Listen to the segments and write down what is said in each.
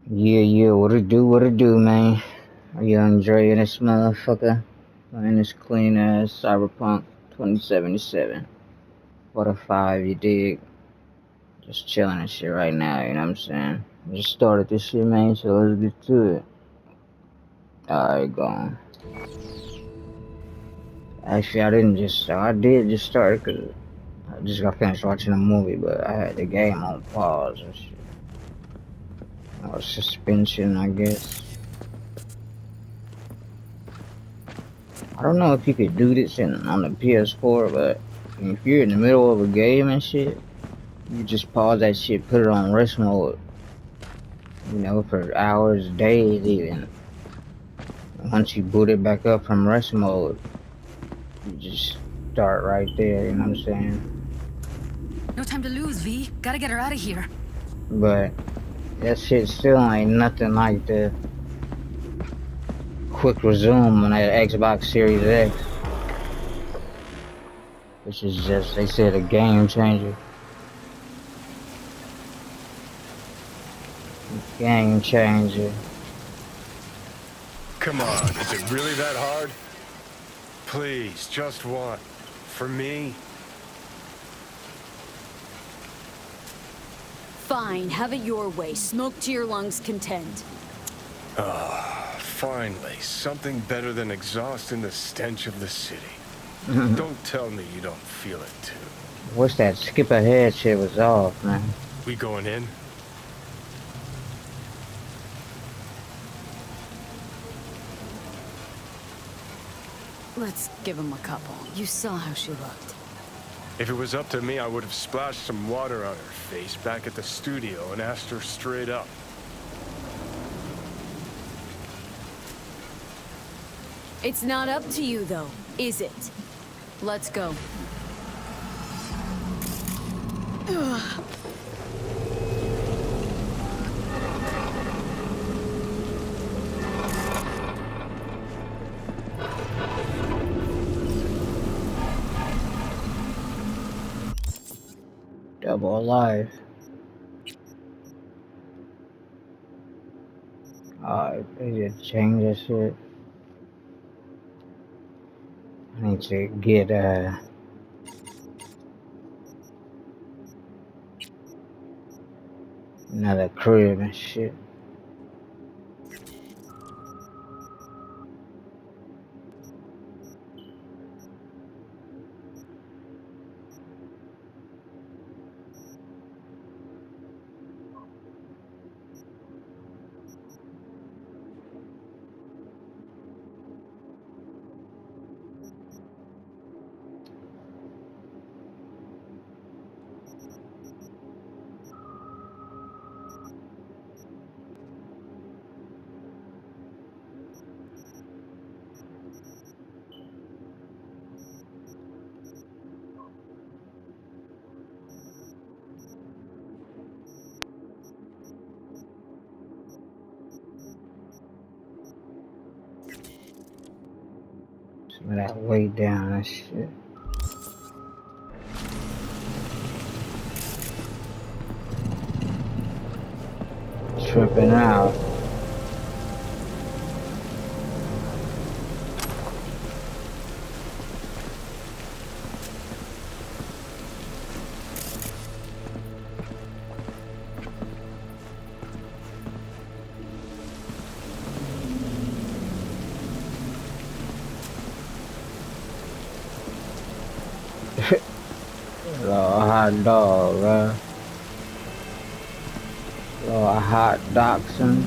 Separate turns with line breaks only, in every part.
Yeah, what it do, man? Young Dre and this motherfucker. Playing this clean ass Cyberpunk 2077. What a five, you dig? Just chilling and shit right now, you know what I'm saying? Just started this shit, man, so let's get to it. Alright, gone. Actually, I did just start because I just got finished watching a movie, but I had the game on pause and shit. Or suspension, I guess. I don't know if you could do this on the PS4, but if you're in the middle of a game and shit, you just pause that shit, put it on rest mode, you know, for hours, days even. Once you boot it back up from rest mode, you just start right there, you know what I'm saying?
No time to lose, V. Gotta get her out of here.
But that shit still ain't nothing like the quick resume on that Xbox Series X, which is just, they said, a game changer. Game changer.
Come on, is it really that hard? Please, just one. For me?
Fine, have it your way. Smoke to your lungs' content.
Ah, finally, something better than exhaust in the stench of the city. Don't tell me you don't feel it too.
What's that skip ahead shit was off, man.
We going in?
Let's give him a couple. You saw how she looked.
If it was up to me, I would have splashed some water on her face back at the studio and asked her straight up.
It's not up to you, though, is it? Let's go. Ugh.
Double alive. They just changed that shit. I need to get another crib and shit. Some of that weight down and shit. Tripping out. Little hot dog, Little hot dachshund.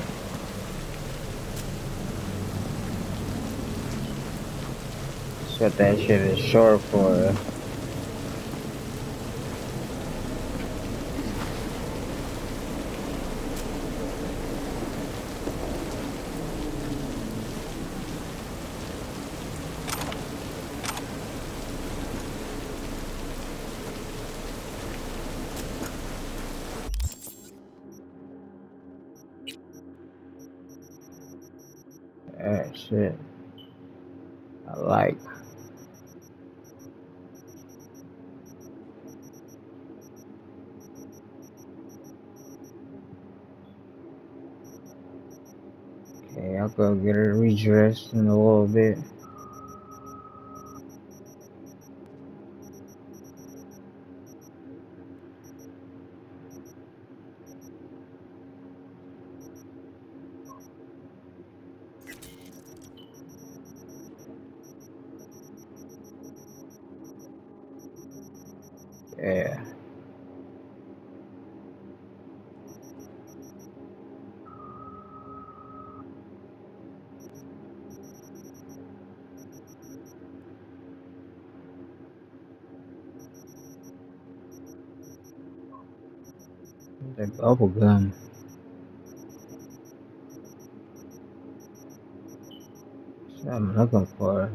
That's what that shit is short for. That shit. I like. Okay, I'll go get her redressed in a little bit. Yeah. That bubble gum. That's what I'm looking for.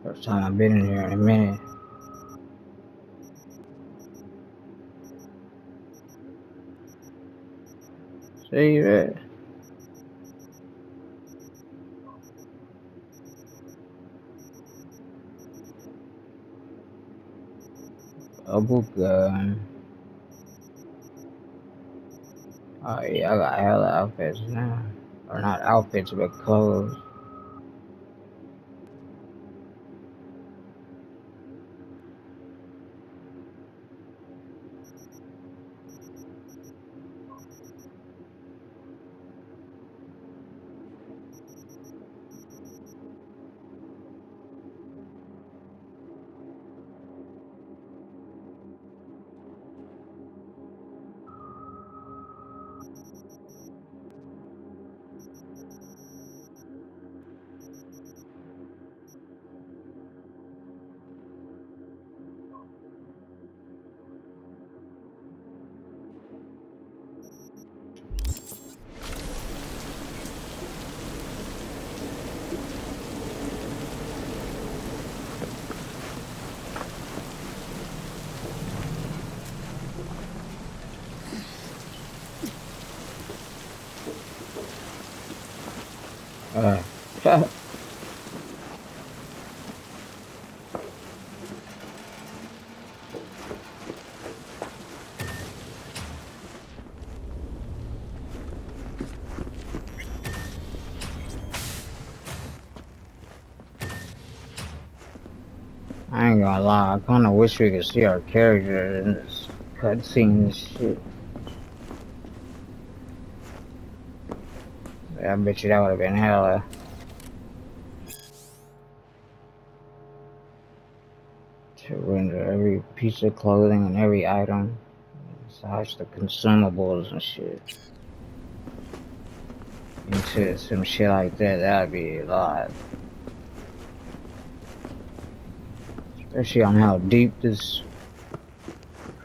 First time I've been in here in a minute. See that? Bubble gum. Oh yeah, I got hella outfits now. Or not outfits, but clothes. Uh, I ain't gonna lie, I kinda wish we could see our character in this cutscene and shit. I bet you that would have been hella. To render every piece of clothing and every item, besides the consumables and shit, into some shit like that, that'd be a lot. Especially on how deep this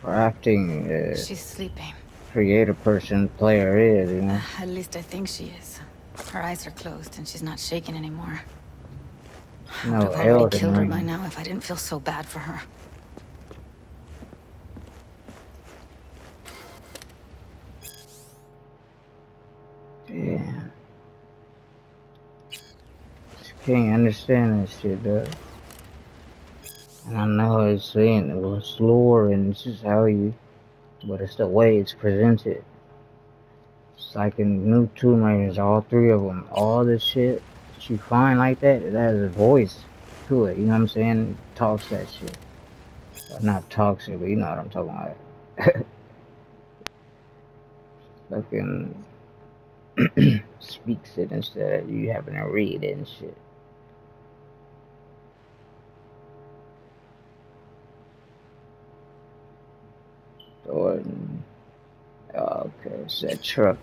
crafting
She's sleeping.
creator person player is, you know.
At least I think she is. Her eyes are closed and she's not shaking anymore. I would
No
have already
Elden
killed her by
Ring.
now if I didn't feel so bad for her.
Yeah. Just can't understand this shit, though. And I know it's saying it was lore and it's just how you, but it's the way it's presented. It's like in new Tomb Raiders, all three of them, all this shit that you find like that, it has a voice to it, you know what I'm saying? It talks that shit. Well, not talks it, but you know what I'm talking about. Fucking speaks it instead of you having to read it and shit. Or, oh, okay, it's that truck.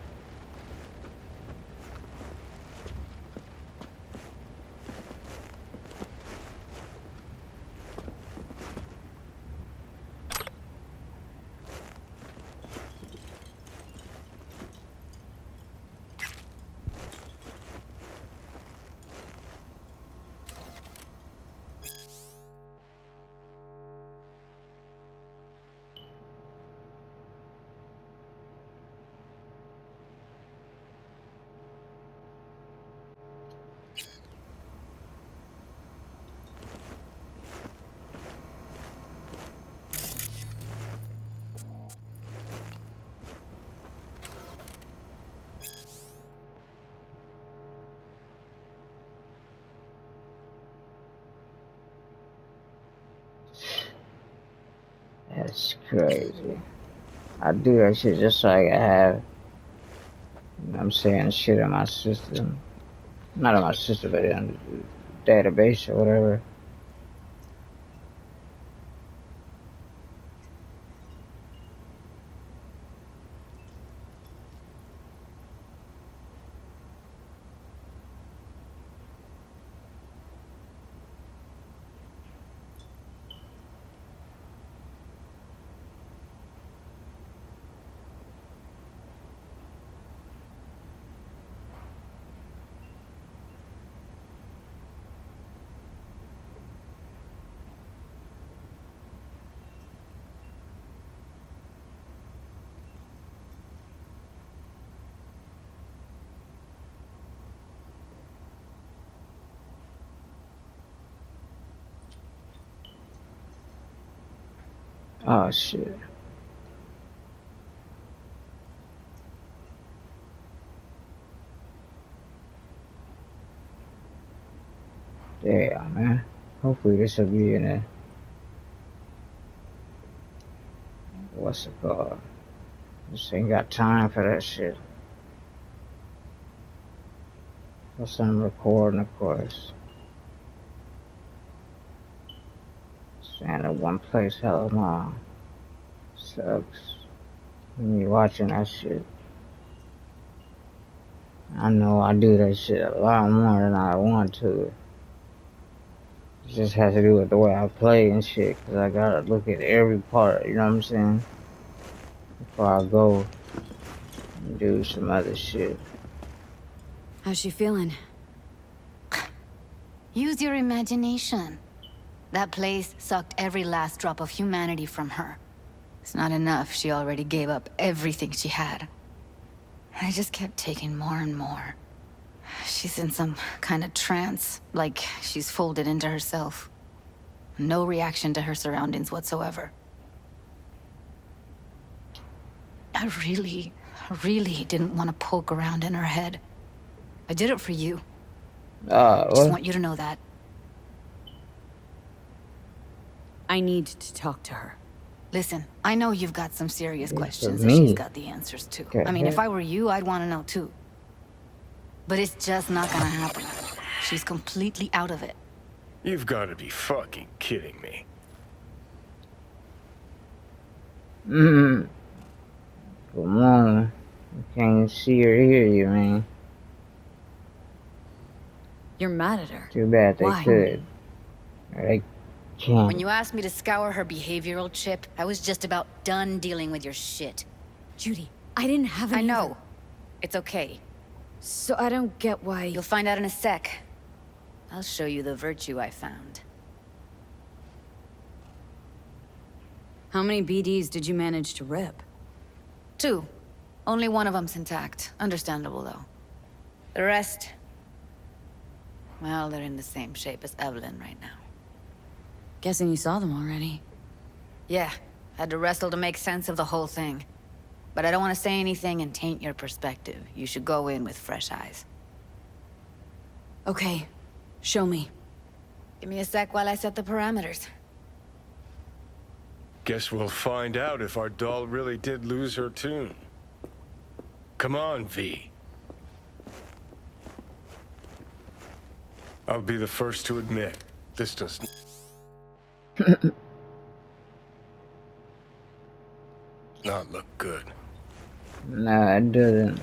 It's crazy. I do that shit just so I can have, you know what I'm saying, shit in my system. Not in my system, but in the database or whatever. Oh shit. Damn, man. Hopefully this will be in a, what's it called? Just ain't got time for that shit. Plus I'm recording, of course. Stand in one place, hell no. Sucks. Me watching that shit. I know I do that shit a lot more than I want to. It just has to do with the way I play and shit, cause I gotta look at every part, you know what I'm saying? Before I go and do some other shit.
How's she feeling?
Use your imagination. That place sucked every last drop of humanity from her. It's not enough, she already gave up everything she had. I just kept taking more and more. She's in some kind of trance, like she's folded into herself. No reaction to her surroundings whatsoever. I really didn't want to poke around in her head. I did it for you. Just
What?
want you to know that.
I need to talk to her.
Listen, I know you've got some serious
For
questions that
me?
she's got the answers to.
Okay,
I mean, if
yeah.
I were you, I'd want to know too. But it's just not gonna happen. She's completely out of it.
You've got to be fucking kidding me.
Mm-hmm. Come on. I can't see or hear you, man.
You're mad at her.
Too bad they
Why?
could. Or they can't.
When you asked me to scour her behavioral chip, I was just about done dealing with your shit.
Judy, I didn't have
I
any
know.
other-
It's okay.
So I don't get why...
You'll find out in a sec. I'll show you the virtue I found.
How many BDs did you manage to rip?
2. Only one of them's intact. Understandable, though. The rest... well, they're in the same shape as Evelyn right now.
Guessing you saw them already.
Yeah, had to wrestle to make sense of the whole thing. But I don't want to say anything and taint your perspective. You should go in with fresh eyes.
Okay, show me.
Give me a sec while I set the parameters.
Guess we'll find out if our doll really did lose her tune. Come on, V. I'll be the first to admit, this does not look good.
Nah, it doesn't.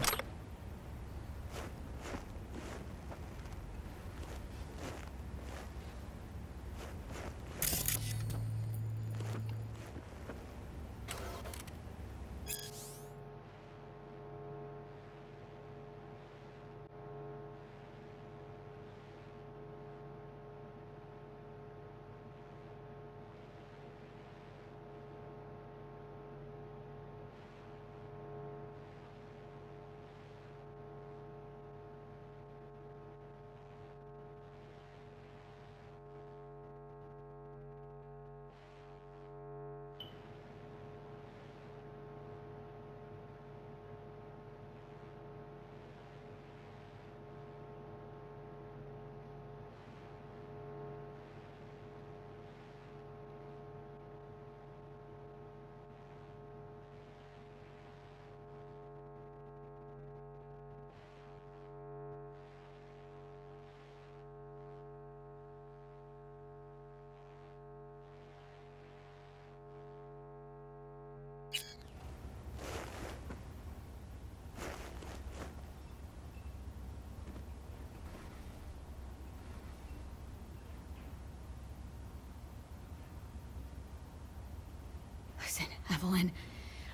Evelyn.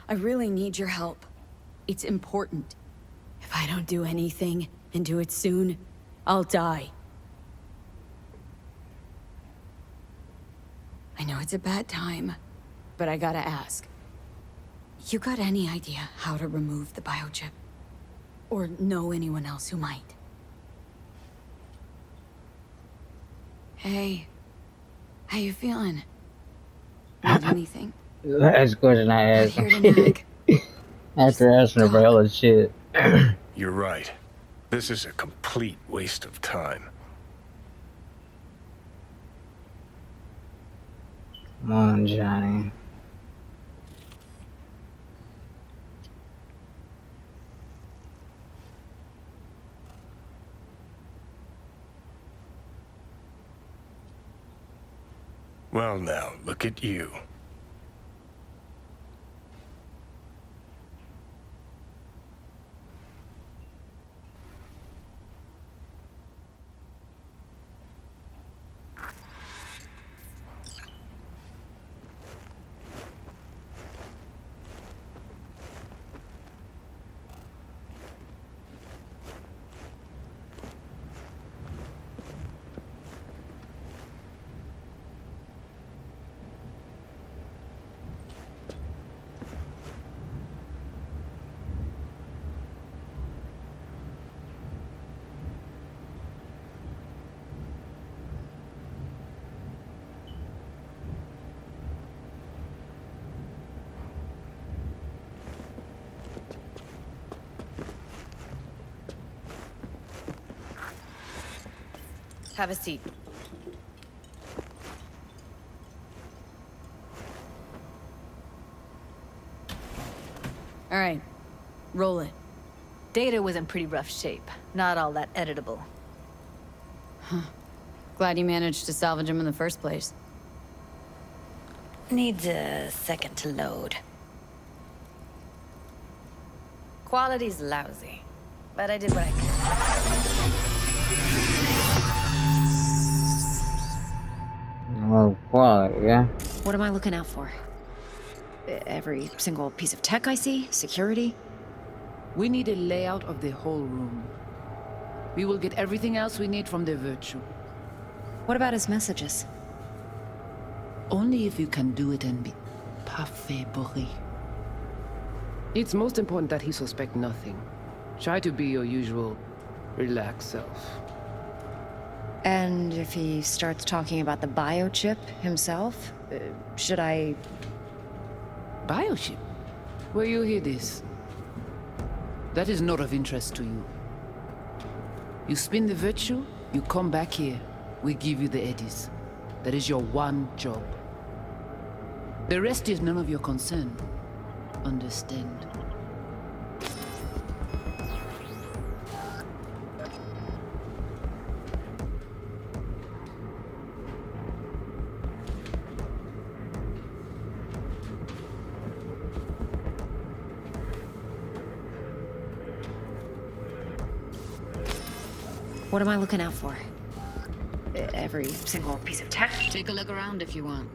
I really need your help. It's important. If I don't do anything, and do it soon, I'll die. I know it's a bad time, but I gotta ask. You got any idea how to remove the biochip? Or know anyone else who might? Hey, how you feeling? Need anything?
Last question I
Not
asked
here to
him.
nag.
After asking about all the shit.
You're right. This is a complete waste of time.
Come on, Johnny.
Well now, look at you.
Have a seat.
All right, roll it.
Data was in pretty rough shape. Not all that editable.
Glad you managed to salvage him in the first place.
Needs a second to load. Quality's lousy, but I did what I could.
Oh, quality, yeah.
What am I looking out for? Every single piece of tech I see? Security?
We need a layout of the whole room. We will get everything else we need from the virtue.
What about his messages?
Only if you can do it and be parfait bourré. It's most important that he suspect nothing. Try to be your usual, relaxed self.
And if he starts talking about the biochip himself, should I...
Biochip? Where you hear this? That is not of interest to you. You spin the virtue, you come back here. We give you the eddies. That is your one job. The rest is none of your concern. Understand?
What am I looking out for? Every single piece of tech?
Take a look around if you want.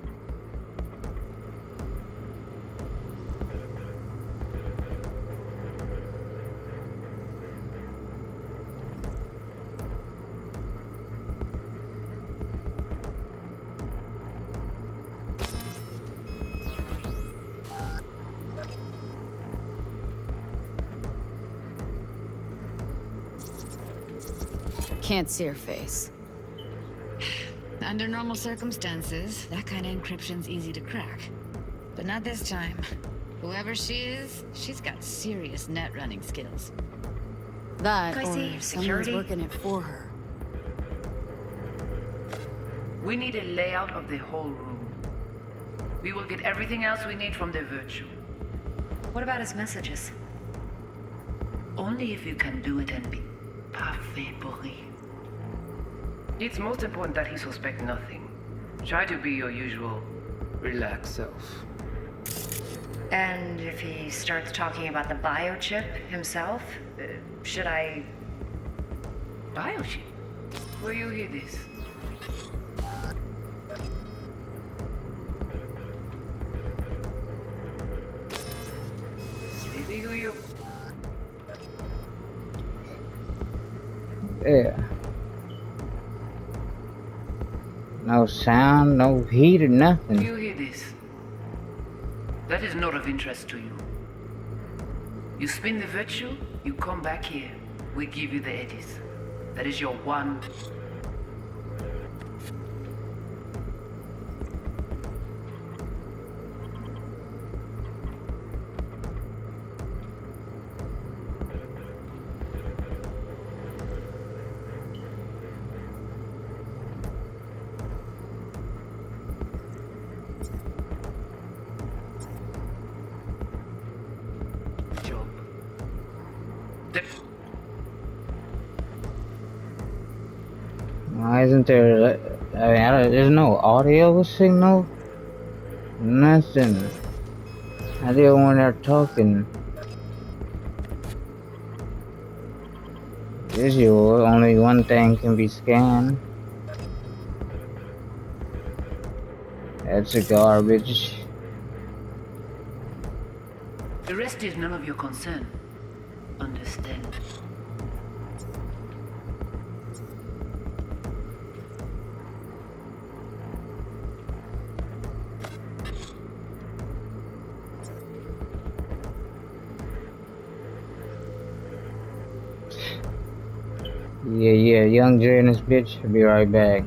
Can't see her face.
Under normal circumstances, that kind of encryption's easy to crack. But not this time. Whoever she is, she's got serious net running skills.
That,
I
or
see
someone's
security?
working it for her.
We need a layout of the whole room. We will get everything else we need from the virtue.
What about his messages?
Only if you can do it and be parfait bourré. It's most important that he suspect nothing. Try to be your usual, relaxed self.
And if he starts talking about the biochip himself, should I...
Biochip? Where you hear this? you.
Yeah. No sound, no heat or
Do
nothing.
you hear this? That is not of interest to you. You spin the virtue, you come back here. We give you the eddies. That is your one. Job.
Why isn't there? There's no audio signal. Nothing. I didn't when they're talking. Visual. Only one thing can be scanned. That's a garbage.
The rest is none of your concern. Understand?
Yeah, Young Dre and this bitch. I'll be right back.